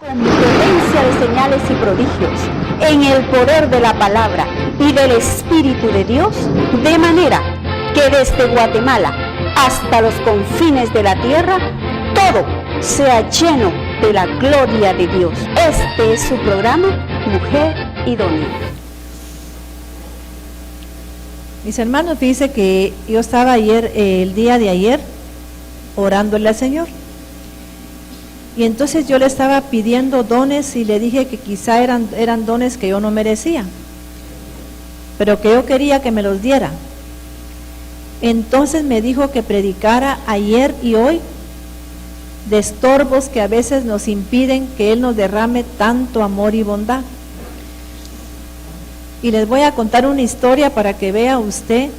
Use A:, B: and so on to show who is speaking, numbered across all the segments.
A: con potencia de señales y prodigios, en el poder de la palabra y del Espíritu de Dios, de manera que desde Guatemala hasta los confines de la tierra, todo sea lleno de la gloria de Dios. Este es su programa, Mujer Idónea.
B: Mis hermanos, fíjense que yo estaba el día de ayer, orándole al Señor. Y entonces yo le estaba pidiendo dones y le dije que quizá eran dones que yo no merecía, pero que yo quería que me los diera. Entonces me dijo que predicara ayer y hoy de estorbos que a veces nos impiden que Él nos derrame tanto amor y bondad. Y les voy a contar una historia para que vea usted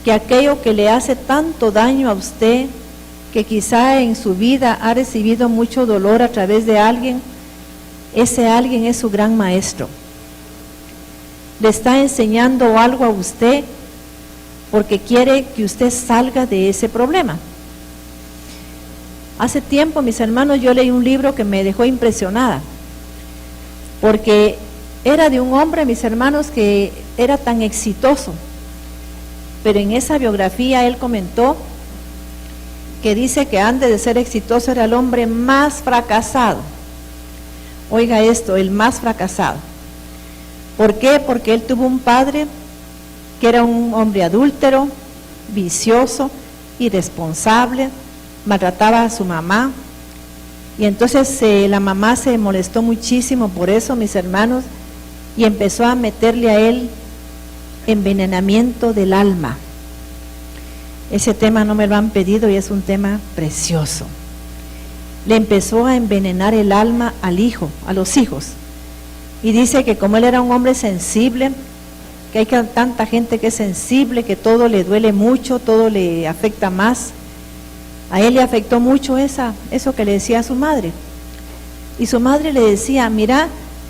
B: que aquello que le hace tanto daño a usted, que quizá en su vida ha recibido mucho dolor a través de alguien, ese alguien es su gran maestro. Le está enseñando algo a usted porque quiere que usted salga de ese problema. Hace tiempo, mis hermanos, yo leí un libro que me dejó impresionada, porque era de un hombre, mis hermanos, que era tan exitoso, pero en esa biografía él comentó que dice que antes de ser exitoso era el hombre más fracasado. Oiga esto, el más fracasado. ¿Por qué? Porque él tuvo un padre que era un hombre adúltero, vicioso, irresponsable, maltrataba a su mamá, y entonces la mamá se molestó muchísimo por eso, mis hermanos, y empezó a meterle a él envenenamiento del alma. Ese tema no me lo han pedido y es un tema precioso. Le empezó a envenenar el alma al hijo, a los hijos, y dice que como él era un hombre sensible, que hay tanta gente que es sensible, que todo le duele mucho, todo le afecta más. A él le afectó mucho eso que le decía a su madre. Y su madre le decía, mira,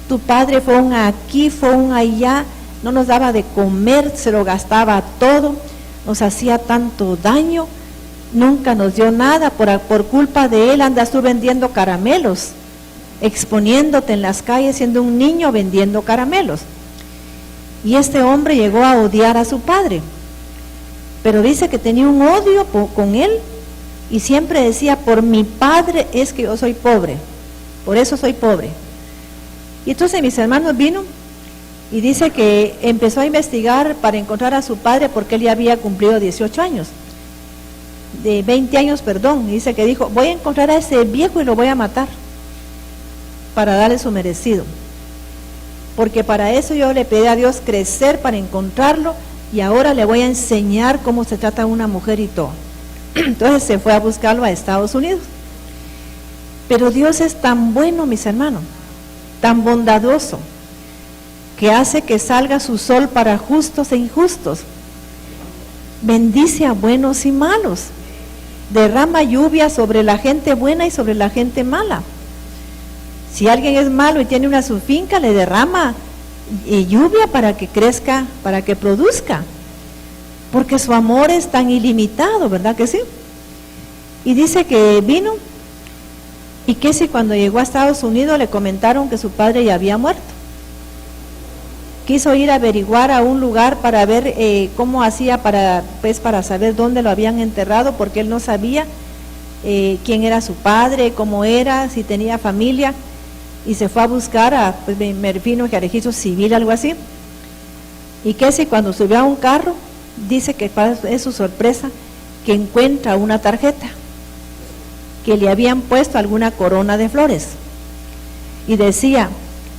B: tu padre fue un aquí, fue un allá, no nos daba de comer, se lo gastaba todo, nos hacía tanto daño, nunca nos dio nada, por culpa de él andas tú vendiendo caramelos, exponiéndote en las calles siendo un niño vendiendo caramelos. Y este hombre llegó a odiar a su padre, pero dice que tenía un odio con él, y siempre decía, por mi padre es que yo soy pobre, por eso soy pobre. Y entonces mis hermanos vino y dice que empezó a investigar para encontrar a su padre, porque él ya había cumplido 18 años, de 20 años, perdón, y dice que dijo, voy a encontrar a ese viejo y lo voy a matar, para darle su merecido, porque para eso yo le pedí a Dios crecer para encontrarlo, y ahora le voy a enseñar cómo se trata una mujer y todo. Entonces se fue a buscarlo a Estados Unidos. Pero Dios es tan bueno, mis hermanos, tan bondadoso, que hace que salga su sol para justos e injustos. Bendice a buenos y malos. Derrama lluvia sobre la gente buena y sobre la gente mala. Si alguien es malo y tiene su finca, le derrama lluvia para que crezca, para que produzca. Porque su amor es tan ilimitado, ¿verdad que sí? Y dice que vino, y que si cuando llegó a Estados Unidos le comentaron que su padre ya había muerto. Quiso ir a averiguar a un lugar para ver cómo hacía para saber dónde lo habían enterrado, porque él no sabía quién era su padre, cómo era, si tenía familia, y se fue a buscar me refiero a registro civil, algo así. Y que si cuando subió a un carro, dice que es su sorpresa que encuentra una tarjeta que le habían puesto alguna corona de flores y decía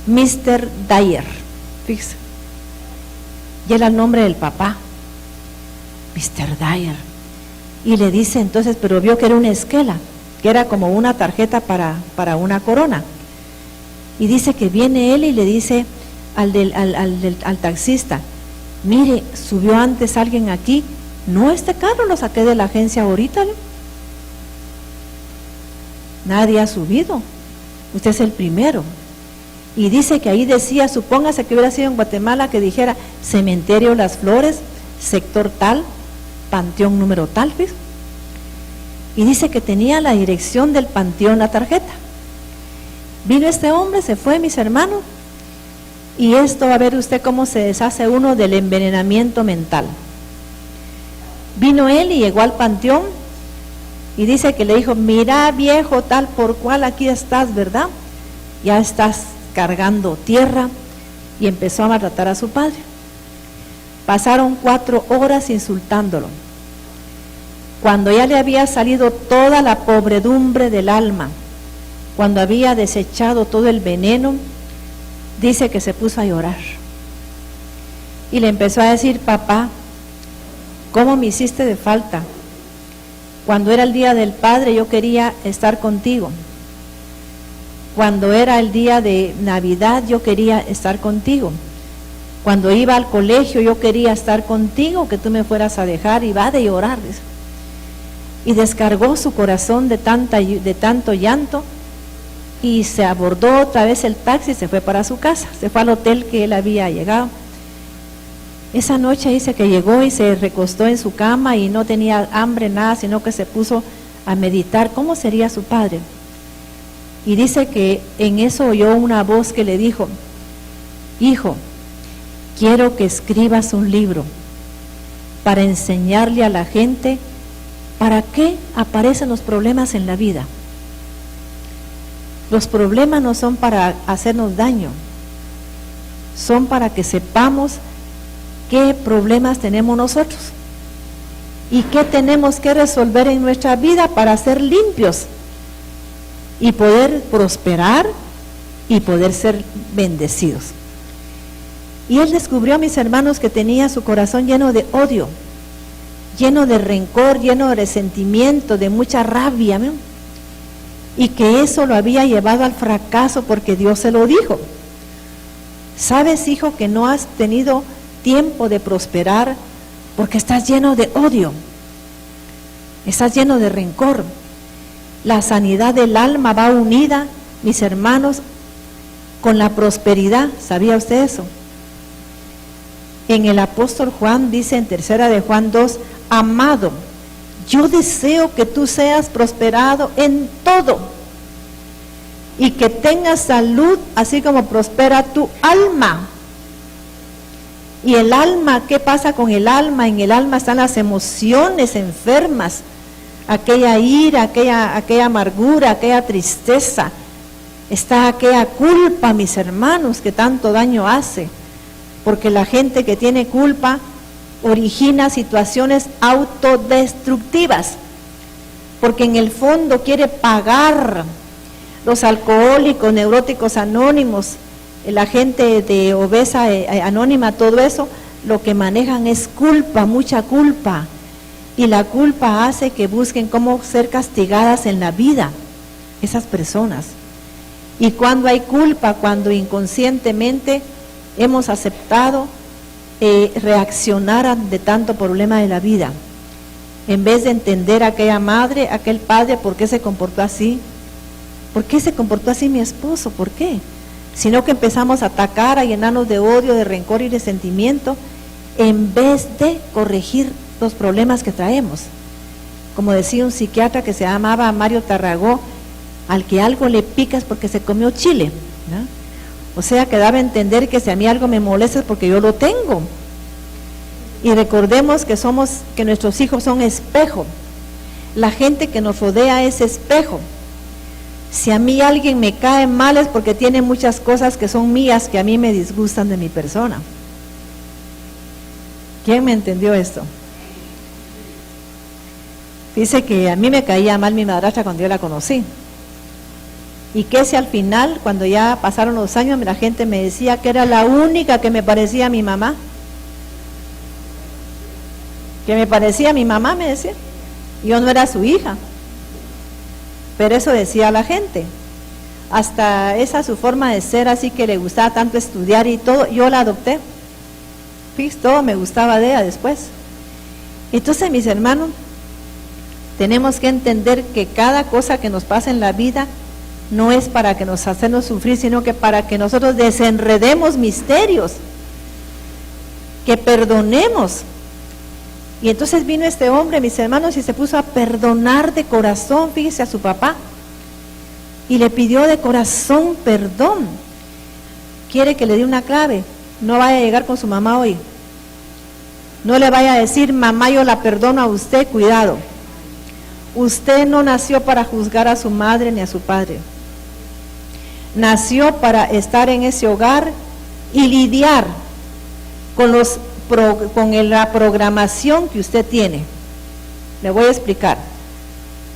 B: Mr. Dyer, fíjese, y era el nombre del papá, Mr. Dyer. Y le dice entonces, pero vio que era una esquela, que era como una tarjeta para una corona, y dice que viene él y le dice al taxista, mire, subió antes alguien aquí, no, este carro lo saqué de la agencia ahorita, ¿no? Nadie ha subido, usted es el primero. Y dice que ahí decía, supóngase que hubiera sido en Guatemala, que dijera Cementerio Las Flores, sector tal, panteón número tal, ¿ves? Y dice que tenía la dirección del panteón la tarjeta. Vino este hombre, se fue, mis hermanos, y esto va a ver usted cómo se deshace uno del envenenamiento mental. Vino él y llegó al panteón y dice que le dijo: mira, viejo, tal por cual aquí estás, ¿verdad? Ya estás cargando tierra, y empezó a maltratar a su padre. Pasaron 4 horas insultándolo. Cuando ya le había salido toda la podredumbre del alma, cuando había desechado todo el veneno, dice que se puso a llorar. Y le empezó a decir: papá, ¿cómo me hiciste de falta? Cuando era el día del padre yo quería estar contigo. Cuando era el día de Navidad yo quería estar contigo. Cuando iba al colegio yo quería estar contigo, que tú me fueras a dejar, y va de llorar. Y descargó su corazón de tanto llanto, y se abordó otra vez el taxi y se fue para su casa, se fue al hotel que él había llegado. Esa noche dice que llegó y se recostó en su cama y no tenía hambre, nada, sino que se puso a meditar cómo sería su padre. Y dice que en eso oyó una voz que le dijo: hijo, quiero que escribas un libro para enseñarle a la gente para qué aparecen los problemas en la vida. Los problemas no son para hacernos daño, son para que sepamos qué problemas tenemos nosotros y qué tenemos que resolver en nuestra vida para ser limpios y poder prosperar y poder ser bendecidos. Y él descubrió, mis hermanos, que tenía su corazón lleno de odio, lleno de rencor, lleno de resentimiento, de mucha rabia, ¿no? Y que eso lo había llevado al fracaso porque Dios se lo dijo. ¿Sabes, hijo, que no has tenido tiempo de prosperar porque estás lleno de odio? Estás lleno de rencor. La sanidad del alma va unida, mis hermanos, con la prosperidad. ¿Sabía usted eso? En el apóstol Juan dice en 3 de Juan 2: amado, yo deseo que tú seas prosperado en todo y que tengas salud así como prospera tu alma. Y el alma, ¿qué pasa con el alma? En el alma están las emociones enfermas, aquella ira, aquella amargura, aquella tristeza, está aquella culpa, mis hermanos, que tanto daño hace, porque la gente que tiene culpa origina situaciones autodestructivas, porque en el fondo quiere pagar. Los alcohólicos, neuróticos anónimos, la gente de obesa anónima, todo eso, lo que manejan es culpa, mucha culpa, y la culpa hace que busquen cómo ser castigadas en la vida, esas personas. Y cuando hay culpa, cuando inconscientemente hemos aceptado reaccionar ante tanto problema de la vida, en vez de entender a aquella madre, a aquel padre, por qué se comportó así, por qué se comportó así mi esposo, por qué, sino que empezamos a atacar, a llenarnos de odio, de rencor y resentimiento, en vez de corregir los problemas que traemos. Como decía un psiquiatra que se llamaba Mario Tarragó: al que algo le pica es porque se comió chile, ¿no? O sea, que daba a entender que si a mí algo me molesta es porque yo lo tengo. Y recordemos que nuestros hijos son espejo. La gente que nos rodea es espejo. Si a mí alguien me cae mal es porque tiene muchas cosas que son mías que a mí me disgustan de mi persona. ¿Quién me entendió esto? Dice que a mí me caía mal mi madrastra cuando yo la conocí. Y que si al final, cuando ya pasaron los años, la gente me decía que era la única que me parecía a mi mamá. Que me parecía a mi mamá, me decía. Yo no era su hija. Pero eso decía la gente. Hasta esa su forma de ser, así que le gustaba tanto estudiar y todo, yo la adopté. Fíjate, todo me gustaba de ella después. Entonces, mis hermanos, tenemos que entender que cada cosa que nos pasa en la vida no es para que nos hacemos sufrir, sino que para que nosotros desenredemos misterios, que perdonemos. Y entonces vino este hombre, mis hermanos, y se puso a perdonar de corazón, fíjese, a su papá. y le pidió de corazón perdón. Quiere que le dé una clave. No vaya a llegar con su mamá hoy. No le vaya a decir, mamá, yo la perdono a usted, cuidado. Usted no nació para juzgar a su madre ni a su padre. Nació para estar en ese hogar y lidiar con la programación que usted tiene. Le voy a explicar.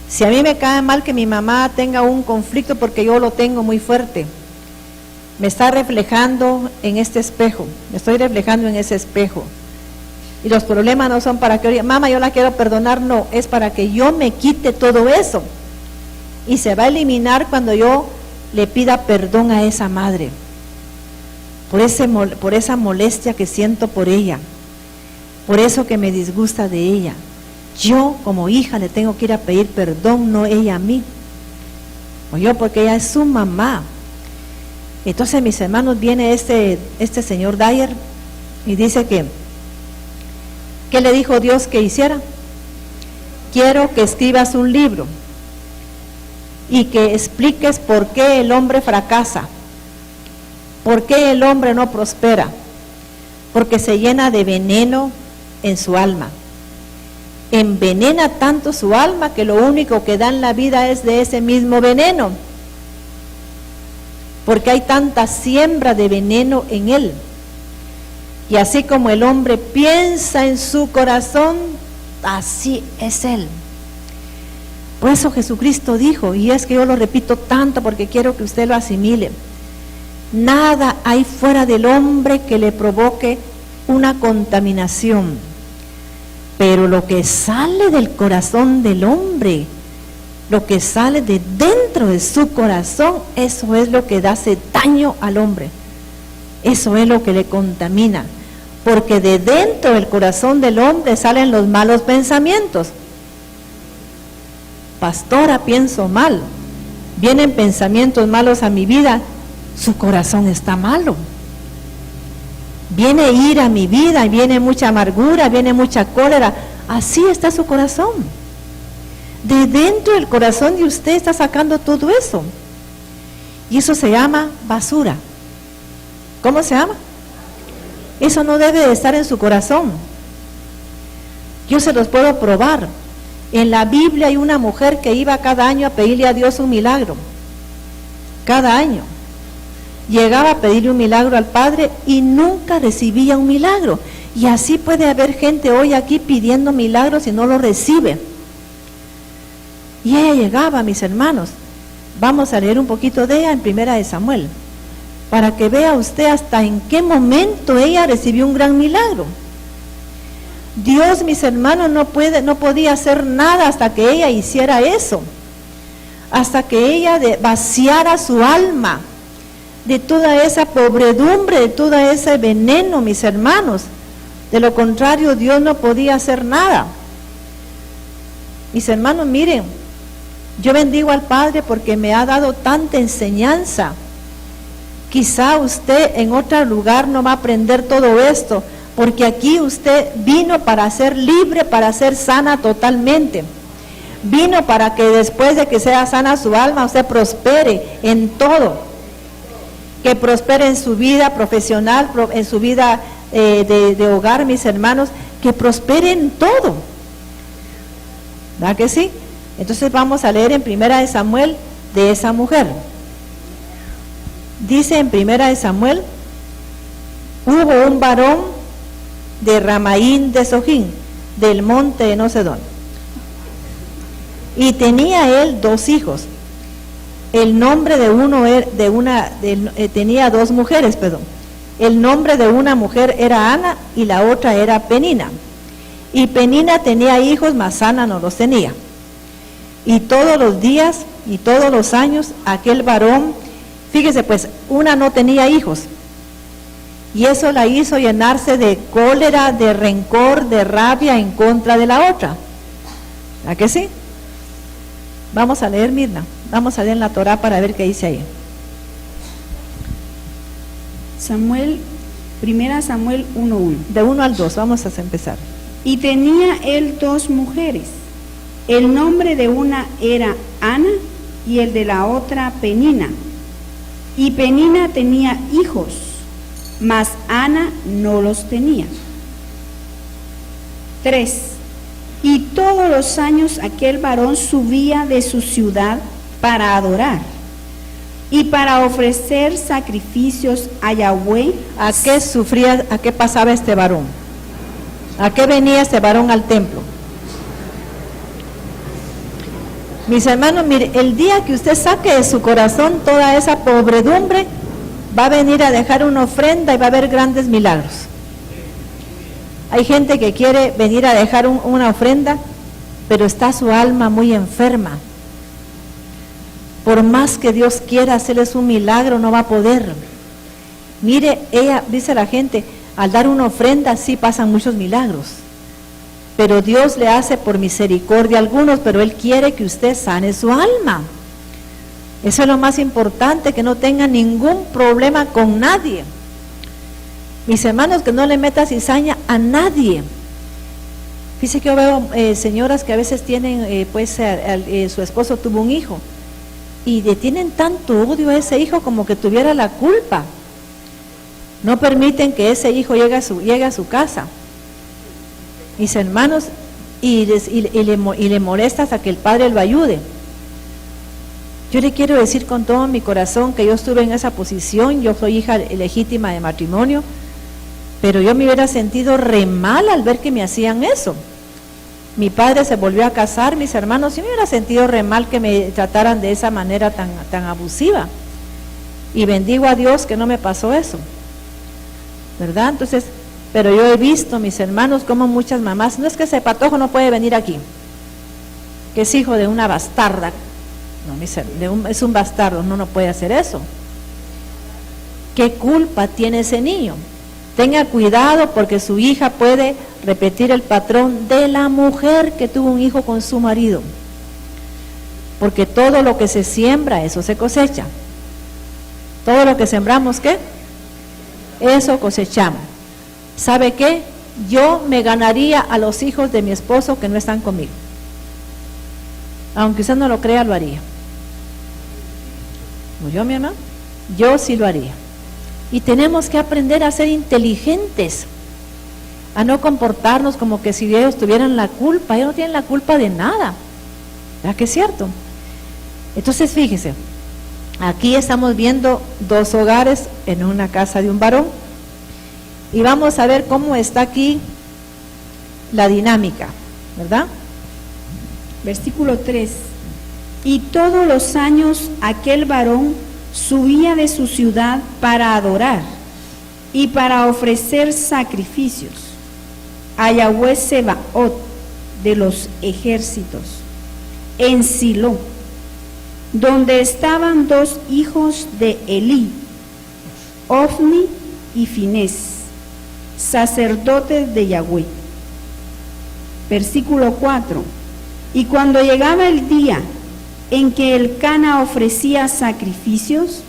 B: Si a mí me cae mal que mi mamá tenga un conflicto porque yo lo tengo muy fuerte, me está reflejando en este espejo, me estoy reflejando en ese espejo. Y los problemas no son para que, mamá, yo la quiero perdonar, no, es para que yo me quite todo eso. Y se va a eliminar cuando yo le pida perdón a esa madre, por esa molestia que siento por ella, por eso que me disgusta de ella. Yo como hija le tengo que ir a pedir perdón, no ella a mí. O yo, porque ella es su mamá. Entonces, mis hermanos, viene este señor Dyer y dice que, ¿qué le dijo Dios que hiciera? Quiero que escribas un libro y que expliques por qué el hombre fracasa, por qué el hombre no prospera, porque se llena de veneno en su alma. Envenena tanto su alma que lo único que da en la vida es de ese mismo veneno, porque hay tanta siembra de veneno en él. Y así como el hombre piensa en su corazón, así es él. Por eso Jesucristo dijo, y es que yo lo repito tanto porque quiero que usted lo asimile: nada hay fuera del hombre que le provoque una contaminación, pero lo que sale del corazón del hombre, lo que sale de dentro de su corazón, eso es lo que hace daño al hombre, eso es lo que le contamina, porque de dentro del corazón del hombre salen los malos pensamientos. Pastora, pienso mal, vienen pensamientos malos a mi vida, su corazón está malo. Viene ira a mi vida, viene mucha amargura, viene mucha cólera, así está su corazón. De dentro del corazón de usted está sacando todo eso. Y eso se llama basura. ¿Cómo se llama? Eso no debe de estar en su corazón. Yo se los puedo probar. En la Biblia hay una mujer que iba cada año a pedirle a Dios un milagro. Cada año. Llegaba a pedirle un milagro al Padre y nunca recibía un milagro. Y así puede haber gente hoy aquí pidiendo milagros y no lo recibe. Y ella llegaba, mis hermanos. Vamos a leer un poquito de ella en 1 Samuel, para que vea usted hasta en qué momento ella recibió un gran milagro. Dios, mis hermanos, no podía hacer nada hasta que ella hiciera eso, hasta que ella vaciara su alma de toda esa pobredumbre, de todo ese veneno, mis hermanos. De lo contrario, Dios no podía hacer nada. Mis hermanos, miren, yo bendigo al Padre porque me ha dado tanta enseñanza. Quizá usted en otro lugar no va a aprender todo esto, porque aquí usted vino para ser libre, para ser sana totalmente. Vino para que después de que sea sana su alma, usted prospere en todo. Que prospere en su vida profesional, en su vida de hogar, mis hermanos, que prospere en todo. ¿Verdad que sí? Entonces vamos a leer en 1 Samuel de esa mujer. Dice en 1 Samuel, hubo un varón de Ramaín de Sojín, del monte de no sé dónde, y tenía él 2 hijos. El nombre de uno tenía 2 mujeres, perdón. El nombre de una mujer era Ana y la otra era Penina. Y Penina tenía hijos, mas Ana no los tenía. Y todos los días y todos los años aquel varón, fíjese pues, una no tenía hijos. Y eso la hizo llenarse de cólera, de rencor, de rabia en contra de la otra. ¿A qué sí? Vamos a leer, Mirna. Vamos a leer en la Torá para ver qué dice ahí.
C: 1 Samuel 1:1.
B: De 1 al 2, vamos a empezar.
C: Y tenía él 2 mujeres. El nombre de una era Ana y el de la otra Penina. Y Penina tenía hijos, mas Ana no los tenía. 3. Y todos los años aquel varón subía de su ciudad para adorar y para ofrecer sacrificios a Yahweh.
B: ¿A qué sufría, a qué pasaba este varón? ¿A qué venía este varón al templo? Mis hermanos, mire, el día que usted saque de su corazón toda esa pobredumbre, va a venir a dejar una ofrenda y va a haber grandes milagros. Hay gente que quiere venir a dejar una ofrenda, pero está su alma muy enferma. Por más que Dios quiera hacerles un milagro, no va a poder. Mire, ella, dice la gente, al dar una ofrenda sí pasan muchos milagros. Pero Dios le hace por misericordia a algunos, pero Él quiere que usted sane su alma. Eso es lo más importante, que no tenga ningún problema con nadie. Mis hermanos, que no le meta cizaña a nadie. Fíjese que yo veo señoras que a veces tienen, su esposo tuvo un hijo y le tienen tanto odio a ese hijo como que tuviera la culpa. No permiten que ese hijo llegue a su casa. Mis hermanos, y le molesta hasta que el padre lo ayude. Yo le quiero decir con todo mi corazón que yo estuve en esa posición. Yo soy hija legítima de matrimonio, pero yo me hubiera sentido re mal al ver que me hacían eso. Mi padre se volvió a casar, mis hermanos, y me hubiera sentido re mal que me trataran de esa manera tan abusiva. Y bendigo a Dios que no me pasó eso, ¿verdad? Entonces, pero yo he visto, mis hermanos, como muchas mamás, no es que ese patojo no puede venir aquí, que es hijo de una bastarda. No, es un bastardo, no puede hacer eso. ¿Qué culpa tiene ese niño? Tenga cuidado, porque su hija puede repetir el patrón de la mujer que tuvo un hijo con su marido. Porque todo lo que se siembra, eso se cosecha. Todo lo que sembramos, ¿qué? Eso cosechamos. ¿Sabe qué? Yo me ganaría a los hijos de mi esposo que no están conmigo. Aunque usted no lo crea, lo haría. ¿Yo, mi hermano? Yo sí lo haría. Y tenemos que aprender a ser inteligentes, a no comportarnos como que si ellos tuvieran la culpa. Ellos no tienen la culpa de nada. ¿Verdad que es cierto? Entonces, fíjese, aquí estamos viendo 2 hogares en una casa de un varón. Y vamos a ver cómo está aquí la dinámica, ¿verdad?
C: Versículo 3. Y todos los años aquel varón subía de su ciudad para adorar y para ofrecer sacrificios a Yahweh Sebaot de los ejércitos en Silo, donde estaban 2 hijos de Elí, Ofni y Finés, sacerdotes de Yahweh. Versículo 4. Y cuando llegaba el día en que Elcana ofrecía sacrificios,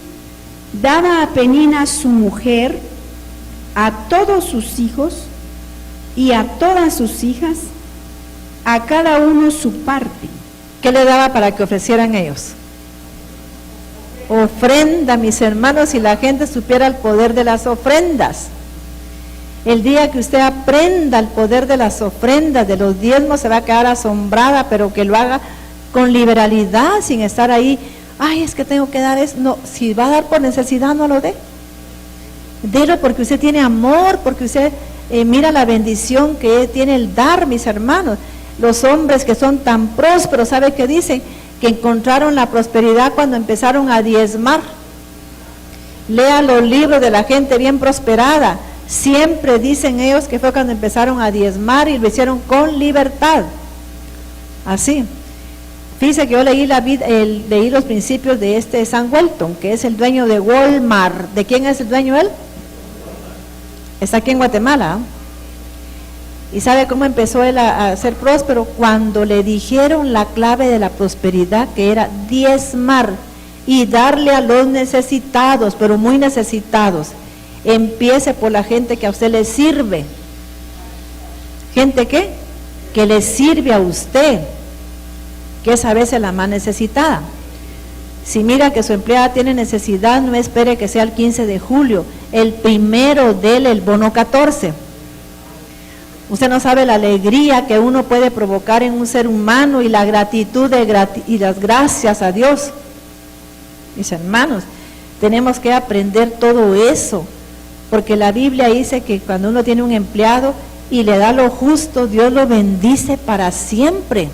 C: daba a Penina su mujer, a todos sus hijos y a todas sus hijas, a cada uno su parte.
B: ¿Qué le daba para que ofrecieran ellos? Ofrenda, mis hermanos, si la gente supiera el poder de las ofrendas. El día que usted aprenda el poder de las ofrendas, de los diezmos, se va a quedar asombrada, pero que lo haga con liberalidad, sin estar ahí, ay, es que tengo que dar eso. No, si va a dar por necesidad, no lo dé. Délo porque usted tiene amor, porque usted mira la bendición que tiene el dar, mis hermanos. Los hombres que son tan prósperos, ¿sabe qué dicen? Que encontraron la prosperidad cuando empezaron a diezmar. Lea los libros de la gente bien prosperada. Siempre dicen ellos que fue cuando empezaron a diezmar y lo hicieron con libertad. Así. Fíjese que yo leí los principios de Sam Walton, que es el dueño de Walmart. ¿De quién es el dueño él? Está aquí en Guatemala. ¿Y sabe cómo empezó él a ser próspero? Cuando le dijeron la clave de la prosperidad, que era diezmar y darle a los necesitados, pero muy necesitados. Empiece por la gente que a usted le sirve. ¿Gente qué? Que le sirve a usted, que es a veces la más necesitada. Si mira que su empleada tiene necesidad, no espere que sea el 15 de julio, el primero dele el bono 14. Usted no sabe la alegría que uno puede provocar en un ser humano y la gratitud y las gracias a Dios. Mis hermanos, tenemos que aprender todo eso, porque la Biblia dice que cuando uno tiene un empleado y le da lo justo, Dios lo bendice para siempre.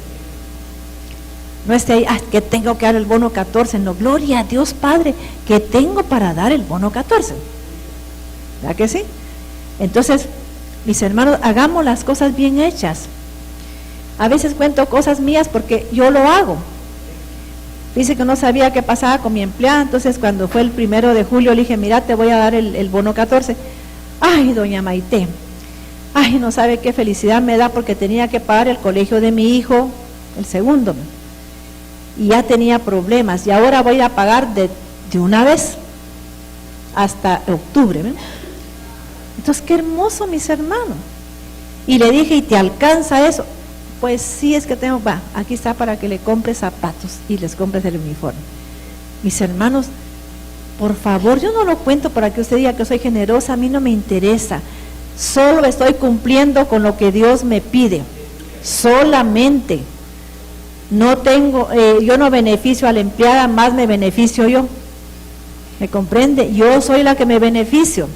B: No esté ahí, que tengo que dar el bono 14, no, gloria a Dios Padre, que tengo para dar el bono 14. ¿Verdad que sí? Entonces, mis hermanos, hagamos las cosas bien hechas. A veces cuento cosas mías porque yo lo hago. Dice que no sabía qué pasaba con mi empleada, entonces cuando fue el 1 de julio le dije, mira, te voy a dar el bono 14. Ay, doña Maite, ay, no sabe qué felicidad me da porque tenía que pagar el colegio de mi hijo, el segundo, y ya tenía problemas, y ahora voy a pagar de una vez hasta octubre, ¿ven? Entonces, qué hermoso, mis hermanos. Y le dije, ¿y te alcanza eso? Pues sí, es que tengo, aquí está para que le compres zapatos y les compres el uniforme. Mis hermanos, por favor, yo no lo cuento para que usted diga que soy generosa, a mí no me interesa. Solo estoy cumpliendo con lo que Dios me pide, solamente. No tengo, yo no beneficio a la empleada, más me beneficio yo. ¿Me comprende? Yo soy la que me beneficio,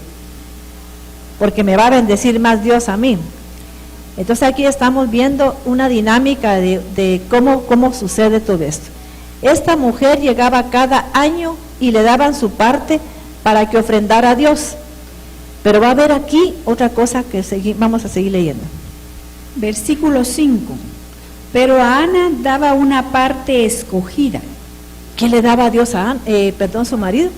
B: porque me va a bendecir más Dios a mí. Entonces aquí estamos viendo una dinámica de cómo sucede todo esto. Esta mujer llegaba cada año y le daban su parte para que ofrendara a Dios. Pero va a haber aquí otra cosa que vamos a seguir leyendo.
C: Versículo 5. Pero a Ana daba una parte escogida.
B: ¿Qué le daba a Dios a su marido?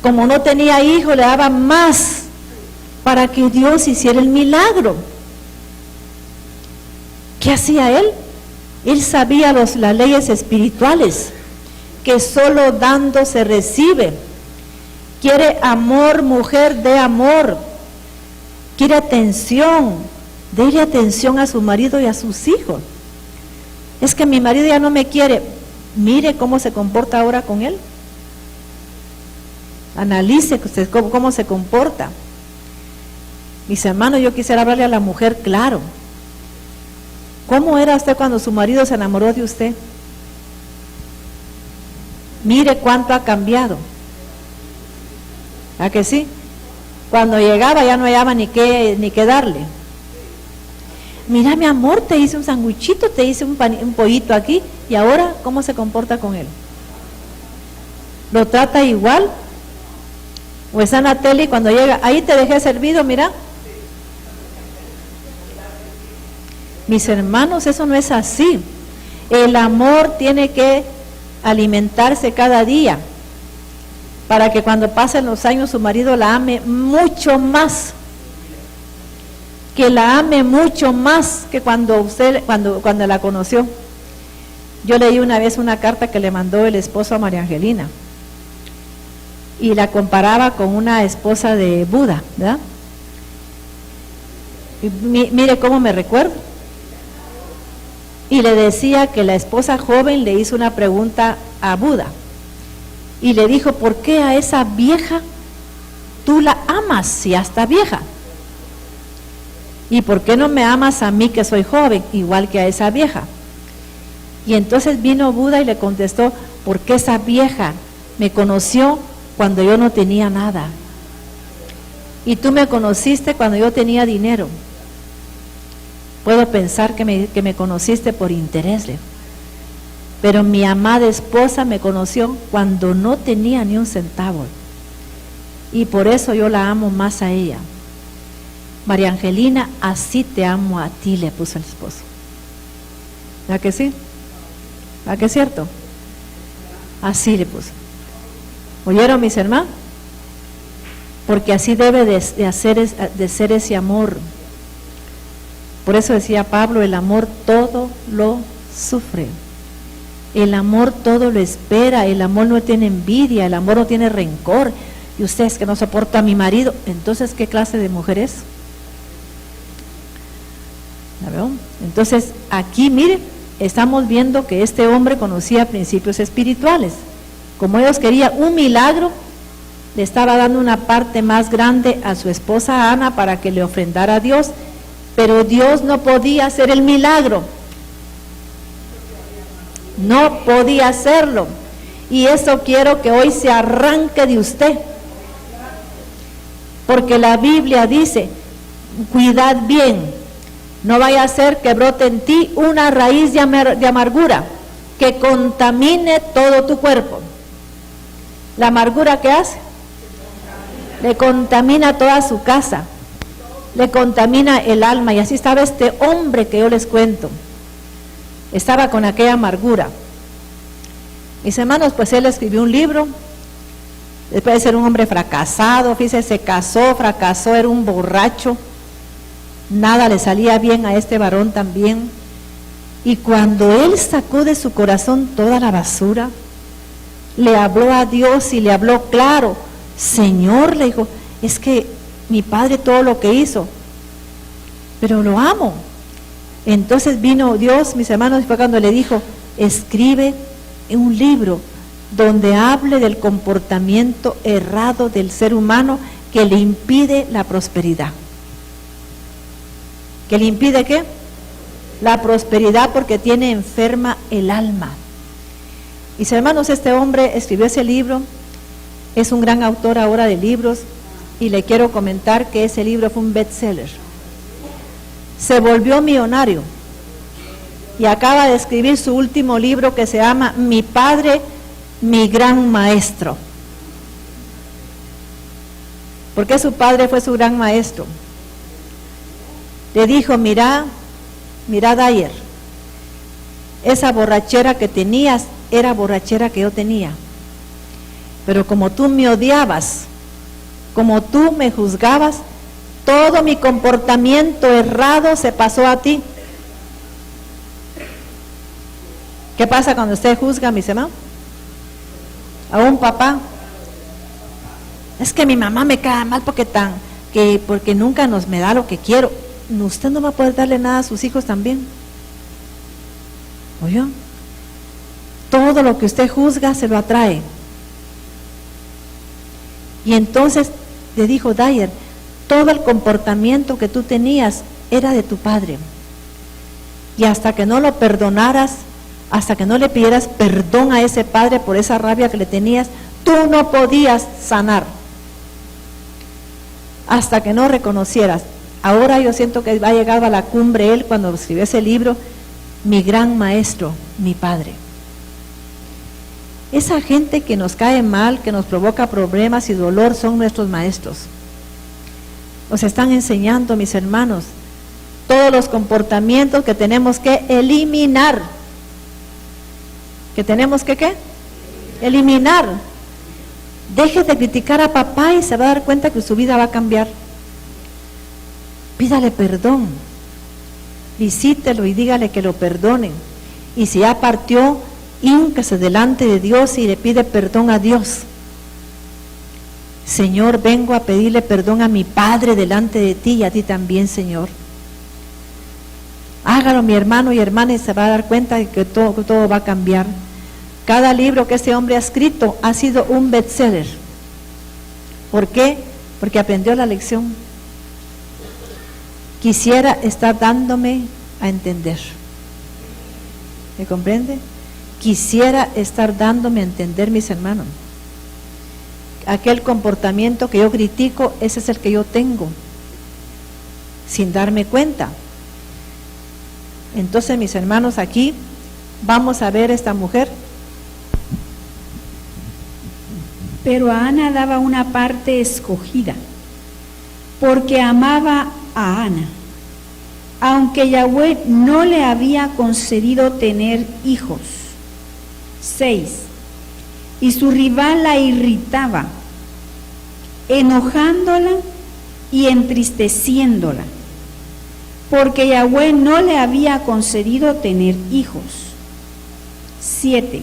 B: Como no tenía hijo, le daba más para que Dios hiciera el milagro. ¿Qué hacía él? Él sabía las leyes espirituales, que solo dando se recibe. Quiere amor, mujer, dé amor. Quiere atención, déle atención a su marido y a sus hijos. Es que mi marido ya no me quiere. Mire cómo se comporta ahora con él. Analice usted cómo se comporta. Mis hermanos, yo quisiera hablarle a la mujer claro. ¿Cómo era usted cuando su marido se enamoró de usted? Mire cuánto ha cambiado. ¿A que sí? Cuando llegaba ya no hallaba ni qué darle. Mira, mi amor, te hice un sandwichito, te hice un pollito aquí, y ahora, ¿cómo se comporta con él? ¿Lo trata igual? ¿O está en la tele y cuando llega, ahí te dejé servido, mira? Mis hermanos, eso no es así. El amor tiene que alimentarse cada día para que cuando pasen los años su marido la ame mucho más, que la ame mucho más que cuando la conoció. Yo leí una vez una carta que le mandó el esposo a María Angelina y la comparaba con una esposa de Buda, ¿verdad? Y mire cómo me recuerdo. Y le decía que la esposa joven le hizo una pregunta a Buda y le dijo, ¿por qué a esa vieja tú la amas si ya está vieja? ¿Y por qué no me amas a mí que soy joven, igual que a esa vieja? Y entonces vino Buda y le contestó, porque esa vieja me conoció cuando yo no tenía nada. Y tú me conociste cuando yo tenía dinero. Puedo pensar que me conociste por interés, pero mi amada esposa me conoció cuando no tenía ni un centavo. Y por eso yo la amo más a ella. María Angelina, así te amo a ti, le puso el esposo. ¿Verdad que sí? ¿Verdad que es cierto? Así le puso. ¿Oyeron, mis hermanos? Porque así debe de ser ese amor. Por eso decía Pablo, el amor todo lo sufre. El amor todo lo espera, el amor no tiene envidia, el amor no tiene rencor. Y usted es que no soporta a mi marido, entonces ¿qué clase de mujer es? ¿La veo? Entonces aquí, miren, estamos viendo que este hombre conocía principios espirituales. Como ellos querían un milagro, le estaba dando una parte más grande a su esposa Ana para que le ofrendara a Dios, pero Dios no podía hacer el milagro. No podía hacerlo. Y eso quiero que hoy se arranque de usted. Porque la Biblia dice, cuidad bien, no vaya a ser que brote en ti una raíz de amargura que contamine todo tu cuerpo. ¿La amargura qué hace? Le contamina toda su casa, le contamina el alma. Y así estaba este hombre que yo les cuento, estaba con aquella amargura. Mis hermanos, pues él escribió un libro, después de ser un hombre fracasado, fíjese, se casó, fracasó, era un borracho, nada le salía bien a este varón también. Y cuando él sacó de su corazón toda la basura, le habló a Dios y le habló claro. Señor, le dijo, es que mi padre todo lo que hizo, pero lo amo. Entonces vino Dios, mis hermanos, y fue cuando le dijo, escribe un libro donde hable del comportamiento errado del ser humano que le impide la prosperidad. ¿Que le impide qué? La prosperidad, porque tiene enferma el alma. Mis hermanos, este hombre escribió ese libro, es un gran autor ahora de libros, y le quiero comentar que ese libro fue un bestseller. Se volvió millonario y acaba de escribir su último libro que se llama Mi Padre, mi gran maestro. Porque su padre fue su gran maestro. Le dijo, mira Dyer, esa borrachera que tenías era borrachera que yo tenía, pero como tú me odiabas, como tú me juzgabas, todo mi comportamiento errado se pasó a ti. ¿Qué pasa cuando usted juzga, mis hermanos? A un papá, es que mi mamá me cae mal porque nunca me da lo que quiero. Usted no va a poder darle nada a sus hijos también. ¿Oyó? Todo lo que usted juzga se lo atrae. Y entonces le dijo Dyer, todo el comportamiento que tú tenías era de tu padre. Y hasta que no lo perdonaras, hasta que no le pidieras perdón a ese padre por esa rabia que le tenías, tú no podías sanar. Hasta que no reconocieras. Ahora yo siento que ha llegado a la cumbre él cuando escribió ese libro, mi gran maestro, mi padre. Esa gente que nos cae mal, que nos provoca problemas y dolor, son nuestros maestros. Nos están enseñando, mis hermanos, todos los comportamientos que tenemos que eliminar. ¿Que tenemos que qué? Eliminar. Deje de criticar a papá y se va a dar cuenta que su vida va a cambiar. Pídale perdón, visítelo y dígale que lo perdonen. Y si ya partió, híncase delante de Dios y le pide perdón a Dios. Señor, vengo a pedirle perdón a mi padre delante de ti y a ti también, Señor. Hágalo, mi hermano y hermana, y se va a dar cuenta de que todo va a cambiar. Cada libro que este hombre ha escrito ha sido un bestseller. ¿Por qué? Porque aprendió la lección. Quisiera estar dándome a entender. ¿Me comprende? Quisiera estar dándome a entender, mis hermanos. Aquel comportamiento que yo critico, ese es el que yo tengo, sin darme cuenta. Entonces, mis hermanos, aquí vamos a ver esta mujer.
C: Pero a Ana daba una parte escogida, porque amaba a Ana, aunque Yahweh no le había concedido tener hijos. 6. Y su rival la irritaba, enojándola y entristeciéndola, porque Yahweh no le había concedido tener hijos. 7.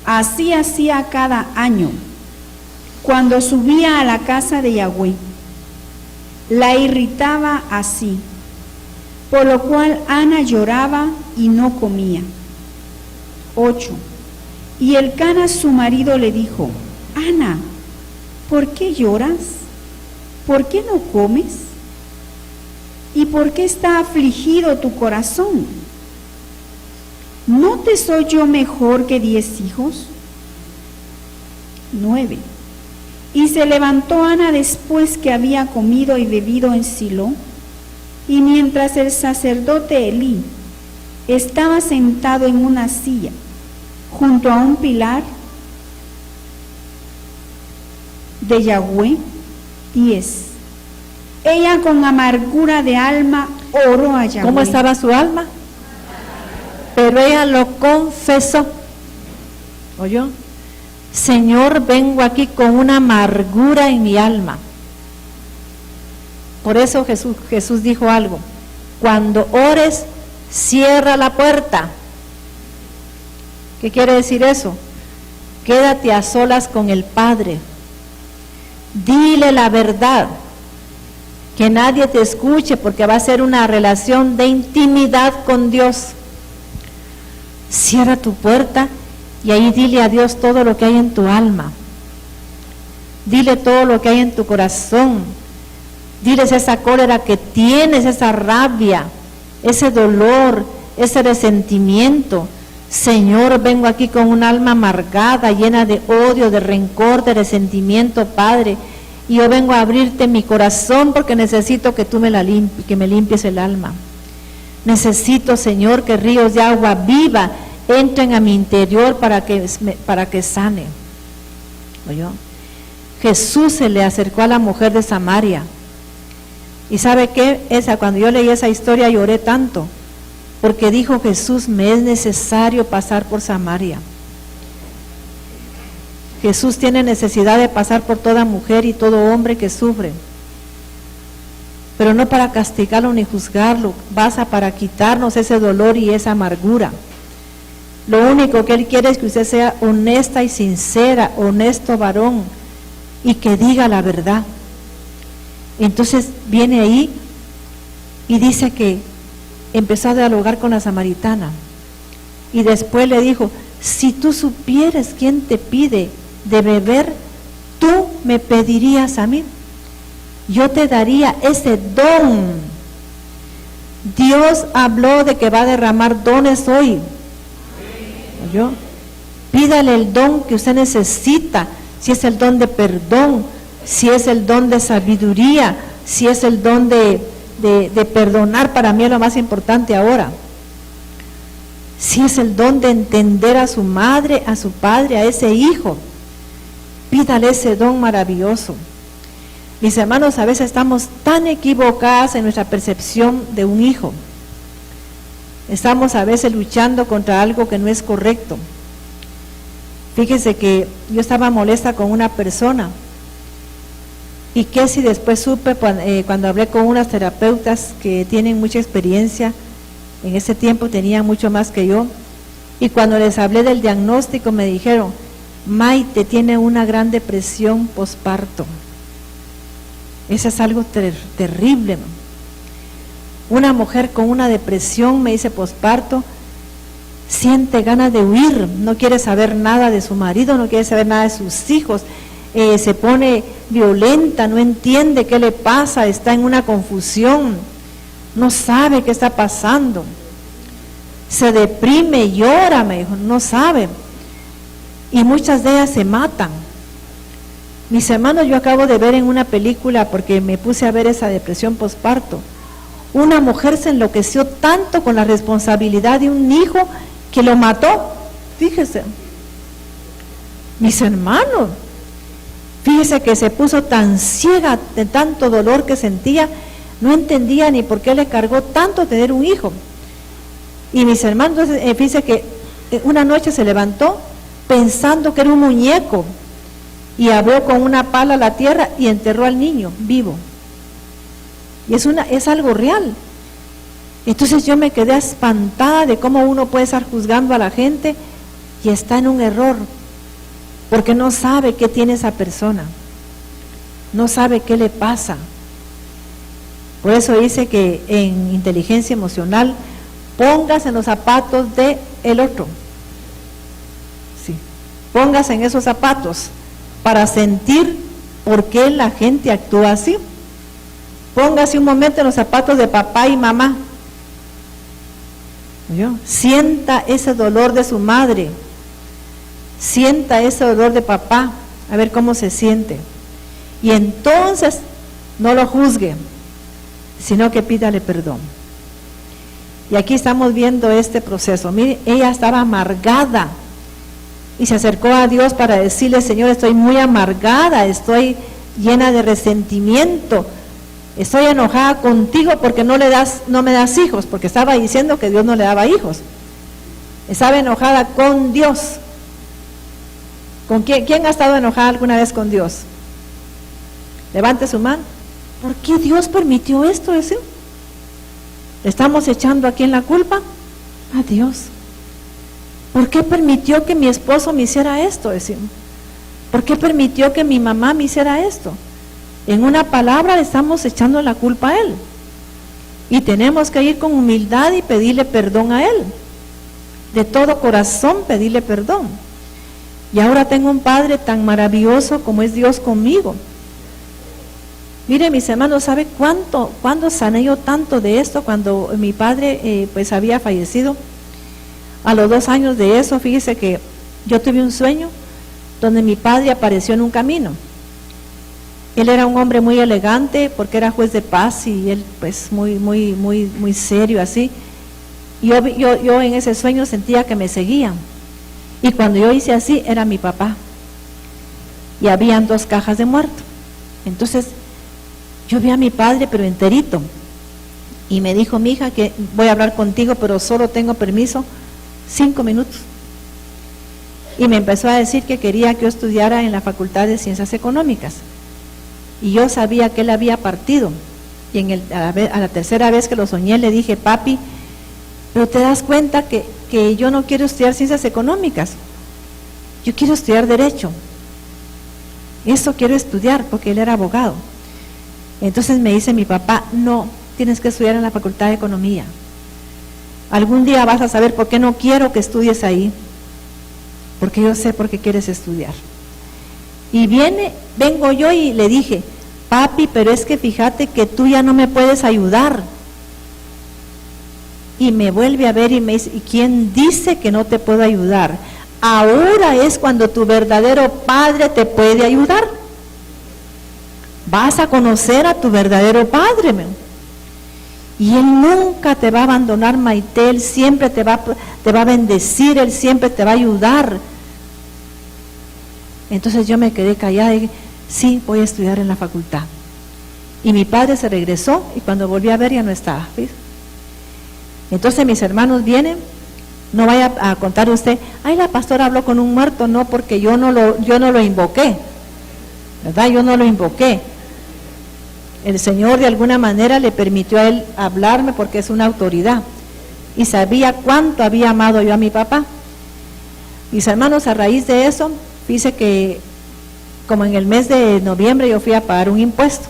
C: Así hacía cada año, cuando subía a la casa de Yahweh. La irritaba así, por lo cual Ana lloraba y no comía. 8. Y Elcana su marido le dijo: Ana, ¿por qué lloras? ¿Por qué no comes? ¿Y por qué está afligido tu corazón? ¿No te soy yo mejor que 10 hijos? 9. Y se levantó Ana después que había comido y bebido en Silo, y mientras el sacerdote Elí estaba sentado en una silla junto a un pilar de Yahweh. 10. Ella con amargura de alma oró a Yahweh.
B: ¿Cómo estaba su alma? Pero ella lo confesó. ¿Oyó? Señor, vengo aquí con una amargura en mi alma. Por eso Jesús dijo algo: cuando ores, cierra la puerta. ¿Qué quiere decir eso? Quédate a solas con el Padre. Dile la verdad. Que nadie te escuche, porque va a ser una relación de intimidad con Dios. Cierra tu puerta y ahí dile a Dios todo lo que hay en tu alma. Dile todo lo que hay en tu corazón. Diles esa cólera que tienes, esa rabia, ese dolor, ese resentimiento. Señor, vengo aquí con un alma amargada, llena de odio, de rencor, de resentimiento, Padre. Y yo vengo a abrirte mi corazón porque necesito que tú que me limpies el alma. Necesito, Señor, que ríos de agua viva entren a mi interior para que sane. ¿Oyó? Jesús se le acercó a la mujer de Samaria. ¿Y sabe qué? Cuando yo leí esa historia lloré tanto, porque dijo Jesús: me es necesario pasar por Samaria. Jesús tiene necesidad de pasar por toda mujer y todo hombre que sufre, pero no para castigarlo ni juzgarlo, pasa para quitarnos ese dolor y esa amargura. Lo único que Él quiere es que usted sea honesta y sincera, honesto varón, y que diga la verdad. Entonces viene ahí y dice que empezó a dialogar con la samaritana, y después le dijo: si tú supieras quién te pide de beber, tú me pedirías a mí, yo te daría ese don. Dios habló de que va a derramar dones hoy. ¿Oyó? Pídale el don que usted necesita, si es el don de perdón, si es el don de sabiduría, si es el don de perdonar. Para mí es lo más importante ahora. Si es el don de entender a su madre, a su padre, a ese hijo, pídale ese don maravilloso. Mis hermanos, a veces estamos tan equivocadas en nuestra percepción de un hijo. Estamos a veces luchando contra algo que no es correcto. Fíjese que yo estaba molesta con una persona, y que si después supe cuando hablé con unas terapeutas que tienen mucha experiencia, en ese tiempo tenían mucho más que yo, y cuando les hablé del diagnóstico me dijeron: Maite tiene una gran depresión posparto. Eso es algo terrible, ¿no? Una mujer con una depresión, me dice, posparto, siente ganas de huir, no quiere saber nada de su marido, no quiere saber nada de sus hijos, se pone violenta, no entiende qué le pasa, está en una confusión, no sabe qué está pasando, se deprime, llora, me dijo, no sabe, y muchas de ellas se matan. Mis hermanos, yo acabo de ver en una película, porque me puse a ver esa depresión posparto, una mujer se enloqueció tanto con la responsabilidad de un hijo que lo mató. Fíjese, mis hermanos, fíjese que se puso tan ciega de tanto dolor que sentía, no entendía ni por qué le cargó tanto tener un hijo. Y mis hermanos, fíjese que una noche se levantó pensando que era un muñeco, y abrió con una pala la tierra y enterró al niño vivo. Y es algo real. Entonces yo me quedé espantada de cómo uno puede estar juzgando a la gente y está en un error, porque no sabe qué tiene esa persona, no sabe qué le pasa. Por eso dice que en inteligencia emocional, póngase en los zapatos del otro. Sí. Póngase en esos zapatos para sentir por qué la gente actúa así. Póngase un momento en los zapatos de papá y mamá. ¿Oyó? Sienta ese dolor de su madre. Sienta ese dolor de papá, a ver cómo se siente. Y entonces no lo juzgue, sino que pídale perdón. Y aquí estamos viendo este proceso. Mire, ella estaba amargada y se acercó a Dios para decirle: Señor, estoy muy amargada, estoy llena de resentimiento, estoy enojada contigo porque no me das hijos, porque estaba diciendo que Dios no le daba hijos. Estaba enojada con Dios. ¿Con quién ha estado enojada alguna vez con Dios? Levante su mano. ¿Por qué Dios permitió esto? ¿Le estamos echando aquí en la culpa a Dios? ¿Por qué permitió que mi esposo me hiciera esto? Decimos. ¿Por qué permitió que mi mamá me hiciera esto? En una palabra le estamos echando la culpa a Él. Y tenemos que ir con humildad y pedirle perdón a Él. De todo corazón pedirle perdón. Y ahora tengo un Padre tan maravilloso como es Dios conmigo. Mire, mis hermanos, ¿sabe cuándo sané yo tanto de esto? Cuando mi padre pues había fallecido, a los 2 años de eso, fíjese que yo tuve un sueño donde mi padre apareció en un camino. Él era un hombre muy elegante porque era juez de paz y él pues muy serio así. Y yo en ese sueño sentía que me seguían. Y cuando yo hice así, era mi papá. Y habían 2 cajas de muerto. Entonces, yo vi a mi padre, pero enterito. Y me dijo: mi hija, que voy a hablar contigo, pero solo tengo permiso 5 minutos. Y me empezó a decir que quería que yo estudiara en la Facultad de Ciencias Económicas. Y yo sabía que él había partido. Y a la tercera vez que lo soñé, le dije: papi, pero te das cuenta que yo no quiero estudiar Ciencias Económicas. Yo quiero estudiar Derecho. Eso quiero estudiar, porque él era abogado. Entonces me dice mi papá: no, tienes que estudiar en la Facultad de Economía. Algún día vas a saber por qué no quiero que estudies ahí, porque yo sé por qué quieres estudiar. Y vengo yo y le dije: papi, pero es que fíjate que tú ya no me puedes ayudar. Y me vuelve a ver y me dice: ¿y quién dice que no te puedo ayudar? Ahora es cuando tu verdadero padre te puede ayudar. Vas a conocer a tu verdadero padre, y él nunca te va a abandonar, Maite. Él siempre te va a bendecir, él siempre te va a ayudar. Entonces yo me quedé callada y dije: sí, voy a estudiar en la facultad. Y mi padre se regresó y cuando volví a ver ya no estaba. ¿Ves? Entonces mis hermanos vienen. No vaya a contar usted: ay, la pastora habló con un muerto. No, porque yo no lo invoqué, ¿verdad? Yo no lo invoqué. El Señor de alguna manera le permitió a él hablarme porque es una autoridad y sabía cuánto había amado yo a mi papá. Mis hermanos, a raíz de eso, dice que como en el mes de noviembre yo fui a pagar un impuesto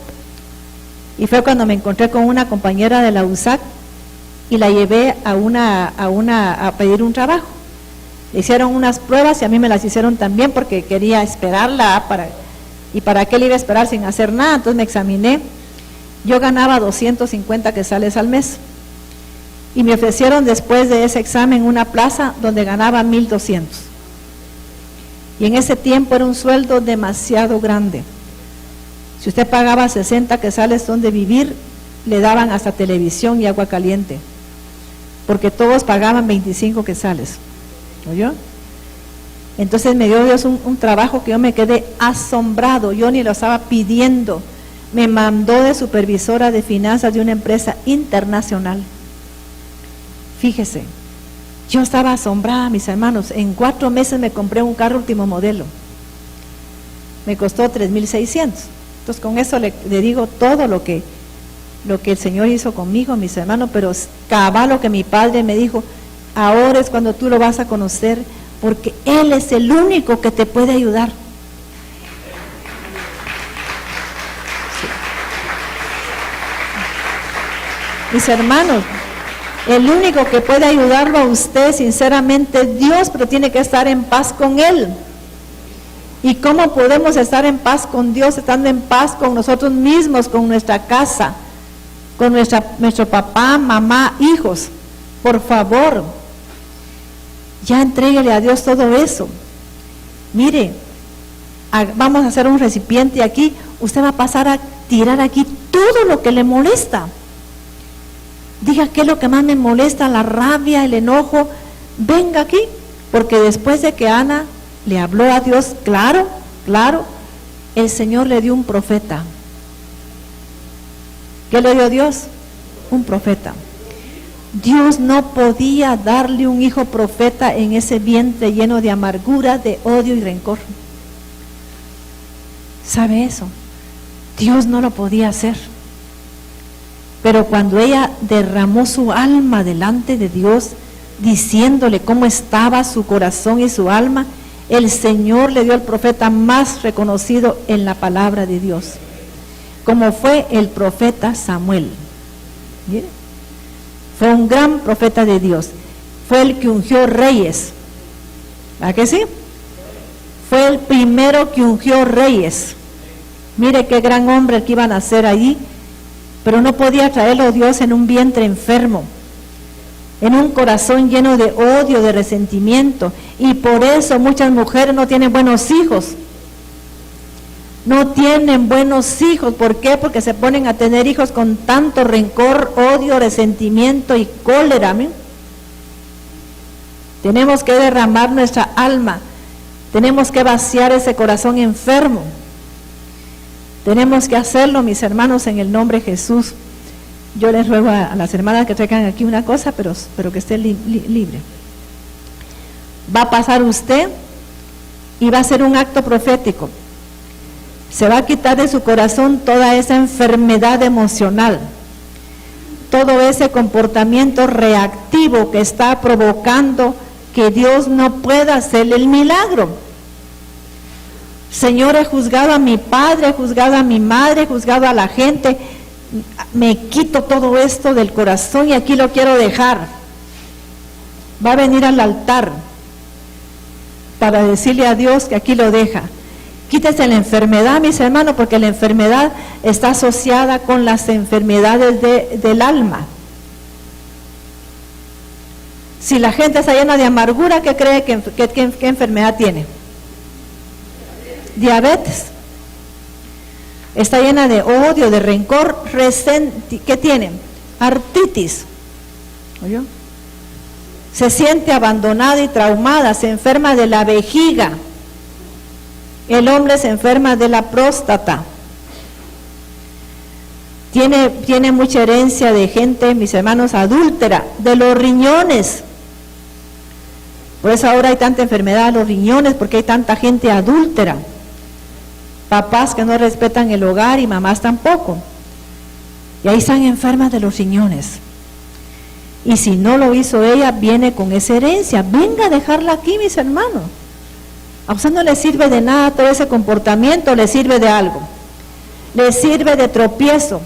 B: y fue cuando me encontré con una compañera de la USAC y la llevé a pedir un trabajo. Le hicieron unas pruebas y a mí me las hicieron también porque quería esperarla para qué le iba a esperar sin hacer nada. Entonces me examiné. Yo ganaba 250 quetzales al mes y me ofrecieron después de ese examen una plaza donde ganaba 1,200. Y en ese tiempo era un sueldo demasiado grande. Si usted pagaba 60 quetzales donde vivir, le daban hasta televisión y agua caliente, porque todos pagaban 25 quetzales. ¿Oyó? Entonces me dio Dios un trabajo que yo me quedé asombrado. Yo ni lo estaba pidiendo. Me mandó de supervisora de finanzas de una empresa internacional. Fíjese, yo estaba asombrada, mis hermanos. En 4 meses me compré un carro último modelo. Me costó 3,600. Entonces con eso le digo todo lo que el Señor hizo conmigo, mis hermanos. Pero cabal lo que mi padre me dijo: ahora es cuando tú lo vas a conocer, porque Él es el único que te puede ayudar. Mis hermanos, el único que puede ayudarlo a usted, sinceramente, es Dios, pero tiene que estar en paz con Él. ¿Y cómo podemos estar en paz con Dios, estando en paz con nosotros mismos, con nuestra casa, con nuestro papá, mamá, hijos? Por favor, ya entréguele a Dios todo eso. Mire, vamos a hacer un recipiente aquí, usted va a pasar a tirar aquí todo lo que le molesta. Diga qué es lo que más me molesta, la rabia, el enojo, venga aquí, porque después de que Ana le habló a Dios, claro, el Señor le dio un profeta. ¿Qué le dio Dios? Un profeta. Dios no podía darle un hijo profeta en ese vientre lleno de amargura, de odio y rencor. ¿Sabe eso? Dios no lo podía hacer. Pero cuando ella derramó su alma delante de Dios, diciéndole cómo estaba su corazón y su alma, el Señor le dio al profeta más reconocido en la palabra de Dios, como fue el profeta Samuel. ¿Mire? Fue un gran profeta de Dios, fue el que ungió reyes. ¿A qué sí? Fue el primero que ungió reyes. Mire qué gran hombre que iba a nacer allí, pero no podía traerlo Dios en un vientre enfermo, en un corazón lleno de odio, de resentimiento, y por eso muchas mujeres no tienen buenos hijos. No tienen buenos hijos. ¿Por qué? Porque se ponen a tener hijos con tanto rencor, odio, resentimiento y cólera. ¿Amén? Tenemos que derramar nuestra alma. Tenemos que vaciar ese corazón enfermo. Tenemos que hacerlo, mis hermanos, en el nombre de Jesús. Yo les ruego a las hermanas que traigan aquí una cosa, pero que esté libre. Va a pasar usted y va a ser un acto profético. Se va a quitar de su corazón toda esa enfermedad emocional, todo ese comportamiento reactivo que está provocando que Dios no pueda hacerle el milagro. Señor, he juzgado a mi padre, he juzgado a mi madre, he juzgado a la gente, me quito todo esto del corazón y aquí lo quiero dejar. Va a venir al altar para decirle a Dios que aquí lo deja. Quítese la enfermedad, mis hermanos, porque la enfermedad está asociada con las enfermedades del alma. Si la gente está llena de amargura, ¿qué cree qué enfermedad tiene? Diabetes. Está llena de odio, de rencor, ¿qué tiene? Artritis. ¿Oyó? Se siente abandonada y traumada, se enferma de la vejiga. El hombre se enferma de la próstata. Tiene mucha herencia de gente, mis hermanos, adúltera, de los riñones. Por eso ahora hay tanta enfermedad de los riñones, porque hay tanta gente adúltera. Papás que no respetan el hogar y mamás tampoco. Y ahí están enfermas de los riñones. Y si no lo hizo ella, viene con esa herencia. Venga a dejarla aquí, mis hermanos. A usted no le sirve de nada todo ese comportamiento, le sirve de algo. Le sirve de tropiezo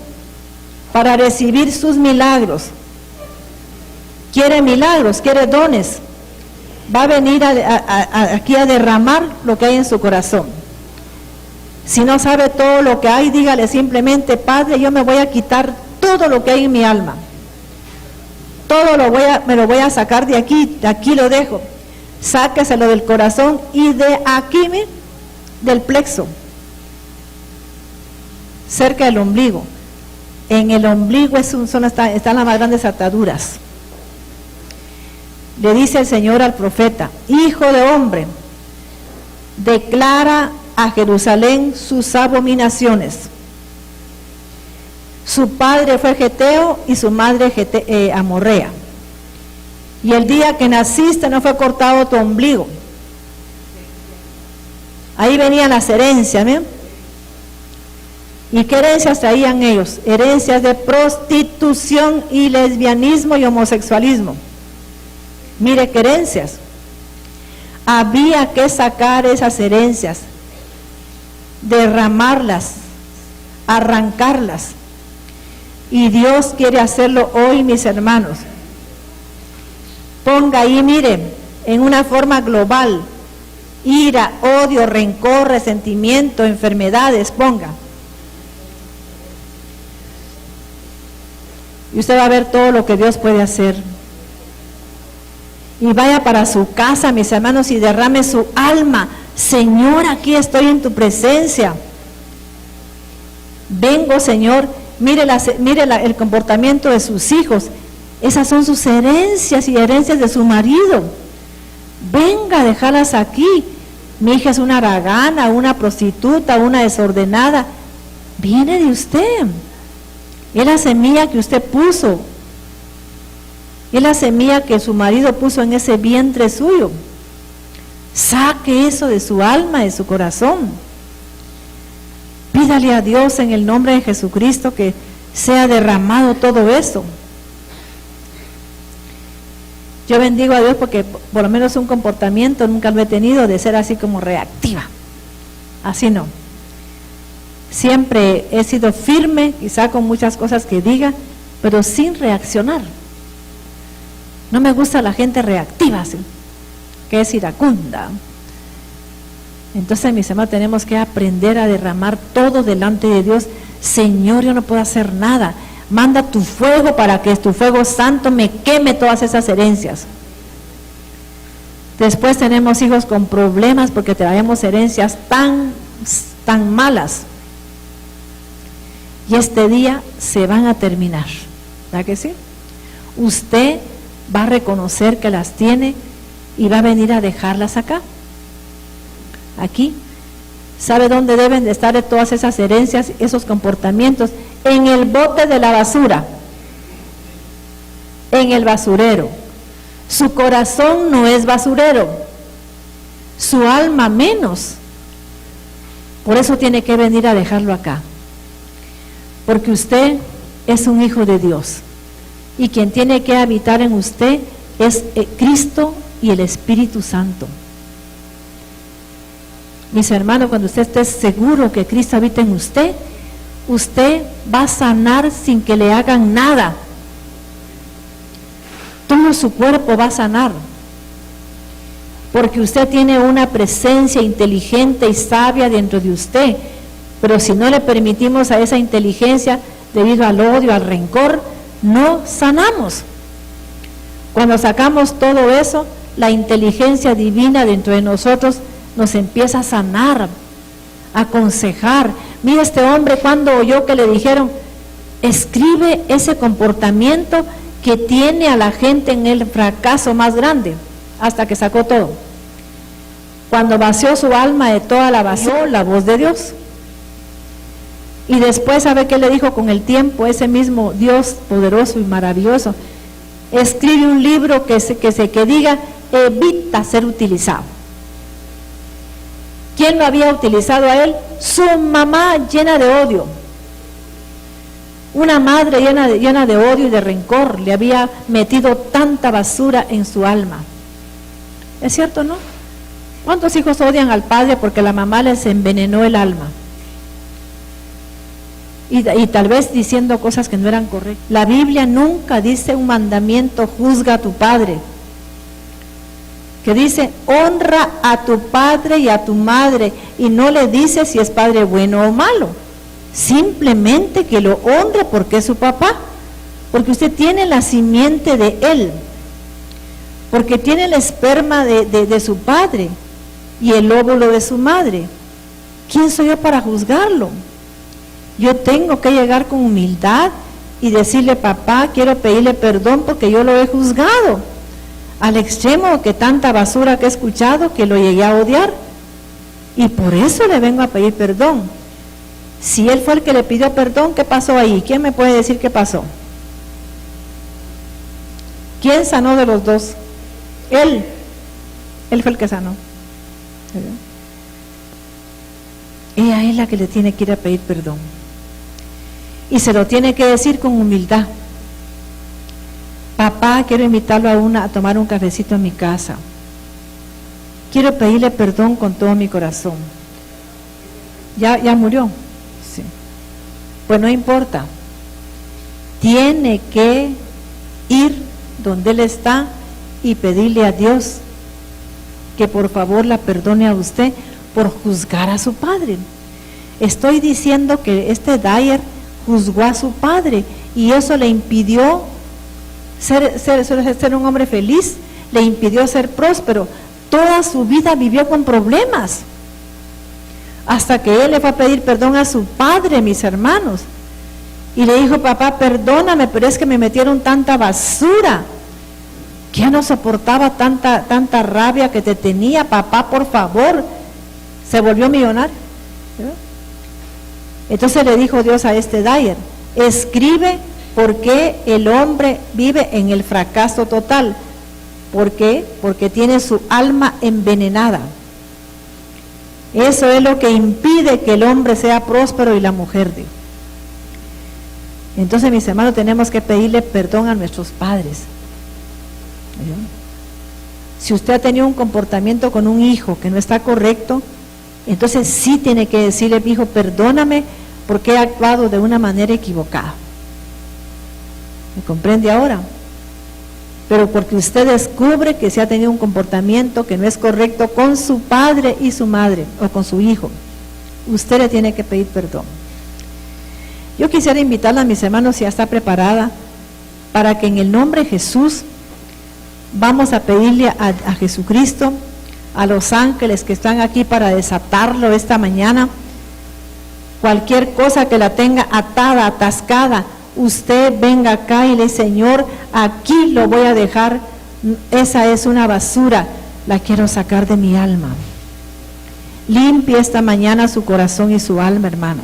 B: para recibir sus milagros. Quiere milagros, quiere dones. Va a venir aquí a derramar lo que hay en su corazón. Si no sabe todo lo que hay, dígale simplemente: Padre, yo me voy a quitar todo lo que hay en mi alma. Todo me lo voy a sacar de aquí lo dejo. Sáqueselo del corazón y de aquí, del plexo, cerca del ombligo. En el ombligo están las más grandes ataduras. Le dice el Señor al profeta: Hijo de hombre, declara a Jerusalén sus abominaciones. Su padre fue geteo y su madre amorrea. Y el día que naciste no fue cortado tu ombligo. Ahí venían las herencias, ¿ven? ¿Y qué herencias traían ellos? Herencias de prostitución y lesbianismo y homosexualismo. Mire qué herencias. Había que sacar esas herencias, derramarlas, arrancarlas. Y Dios quiere hacerlo hoy, mis hermanos. Ponga ahí, mire, en una forma global, ira, odio, rencor, resentimiento, enfermedades, ponga. Y usted va a ver todo lo que Dios puede hacer. Y vaya para su casa, mis hermanos, y derrame su alma. Señor, aquí estoy en tu presencia. Vengo, Señor. Mire el comportamiento de sus hijos. Esas son sus herencias y herencias de su marido. Venga, déjalas aquí. Mi hija es una haragana, una prostituta, una desordenada. Viene de usted. Es la semilla que usted puso. Es la semilla que su marido puso en ese vientre suyo. Saque eso de su alma, de su corazón. Pídale a Dios en el nombre de Jesucristo que sea derramado todo eso. Yo bendigo a Dios porque por lo menos un comportamiento nunca lo he tenido de ser así como reactiva. Así no. Siempre he sido firme, quizá con muchas cosas que diga, pero sin reaccionar. No me gusta la gente reactiva, ¿sí?, que es iracunda. Entonces, mis hermanos, tenemos que aprender a derramar todo delante de Dios. Señor, yo no puedo hacer nada. Manda tu fuego para que tu fuego santo me queme todas esas herencias. Después tenemos hijos con problemas porque traemos herencias tan malas. Y este día se van a terminar. ¿Verdad que sí? Usted va a reconocer que las tiene y va a venir a dejarlas acá. Aquí. ¿Sabe dónde deben de estar todas esas herencias, esos comportamientos? En el bote de la basura. En el basurero. Su corazón no es basurero. Su alma menos. Por eso tiene que venir a dejarlo acá. Porque usted es un hijo de Dios. Y quien tiene que habitar en usted es Cristo y el Espíritu Santo. Mis hermanos, cuando usted esté seguro que Cristo habita en usted, usted va a sanar sin que le hagan nada. Todo su cuerpo va a sanar. Porque usted tiene una presencia inteligente y sabia dentro de usted. Pero si no le permitimos a esa inteligencia, debido al odio, al rencor, no sanamos. Cuando sacamos todo eso, la inteligencia divina dentro de nosotros nos empieza a sanar, a aconsejar. Mira, este hombre cuando oyó que le dijeron, escribe ese comportamiento que tiene a la gente en el fracaso más grande, hasta que sacó todo. Cuando vació su alma de toda la basura, la voz de Dios. Y después, ¿sabe qué le dijo con el tiempo? Ese mismo Dios poderoso y maravilloso, escribe un libro que diga, evita ser utilizado. ¿Quién lo había utilizado a él? Su mamá llena de odio. Una madre llena de odio y de rencor le había metido tanta basura en su alma. ¿Es cierto, no? ¿Cuántos hijos odian al padre porque la mamá les envenenó el alma? Y tal vez diciendo cosas que no eran correctas. La Biblia nunca dice un mandamiento, juzga a tu padre. Que dice, honra a tu padre y a tu madre, y no le dice si es padre bueno o malo, simplemente que lo honre porque es su papá, porque usted tiene la simiente de él, porque tiene el esperma de su padre y el óvulo de su madre. ¿Quién soy yo para juzgarlo? Yo tengo que llegar con humildad y decirle, papá, quiero pedirle perdón porque yo lo he juzgado al extremo que tanta basura que he escuchado que lo llegué a odiar, y por eso le vengo a pedir perdón. Si él fue el que le pidió perdón, ¿qué pasó ahí? ¿Quién me puede decir qué pasó? ¿Quién sanó de los dos? Él fue el que sanó. Ella es la que le tiene que ir a pedir perdón, y se lo tiene que decir con humildad. Papá, quiero invitarlo a tomar un cafecito en mi casa. Quiero pedirle perdón con todo mi corazón. Ya murió. Sí. Pues no importa. Tiene que ir donde él está y pedirle a Dios que por favor la perdone a usted por juzgar a su padre. Estoy diciendo que este Dyer juzgó a su padre y eso le impidió ser un hombre feliz, le impidió ser próspero. Toda su vida vivió con problemas, hasta que él le fue a pedir perdón a su padre, mis hermanos, y le dijo: papá, perdóname, pero es que me metieron tanta basura, que ya no soportaba tanta rabia que te tenía, papá, por favor. Se volvió millonario. Entonces le dijo Dios a este Dyer: escribe por qué el hombre vive en el fracaso total. ¿Por qué? Porque tiene su alma envenenada. Eso es lo que impide que el hombre sea próspero y la mujer de. Entonces, mis hermanos, tenemos que pedirle perdón a nuestros padres. ¿Oyó? Si usted ha tenido un comportamiento con un hijo que no está correcto, entonces sí tiene que decirle: hijo, perdóname porque he actuado de una manera equivocada. ¿Me comprende ahora? Pero porque usted descubre que se ha tenido un comportamiento que no es correcto con su padre y su madre, o con su hijo, usted le tiene que pedir perdón. Yo quisiera invitarla a mis hermanos, si ya está preparada, para que en el nombre de Jesús vamos a pedirle a Jesucristo, a los ángeles que están aquí para desatarlo esta mañana. Cualquier cosa que la tenga atada, atascada, usted venga acá y le dice: Señor, aquí lo voy a dejar, esa es una basura, la quiero sacar de mi alma. Limpie esta mañana su corazón y su alma, hermano.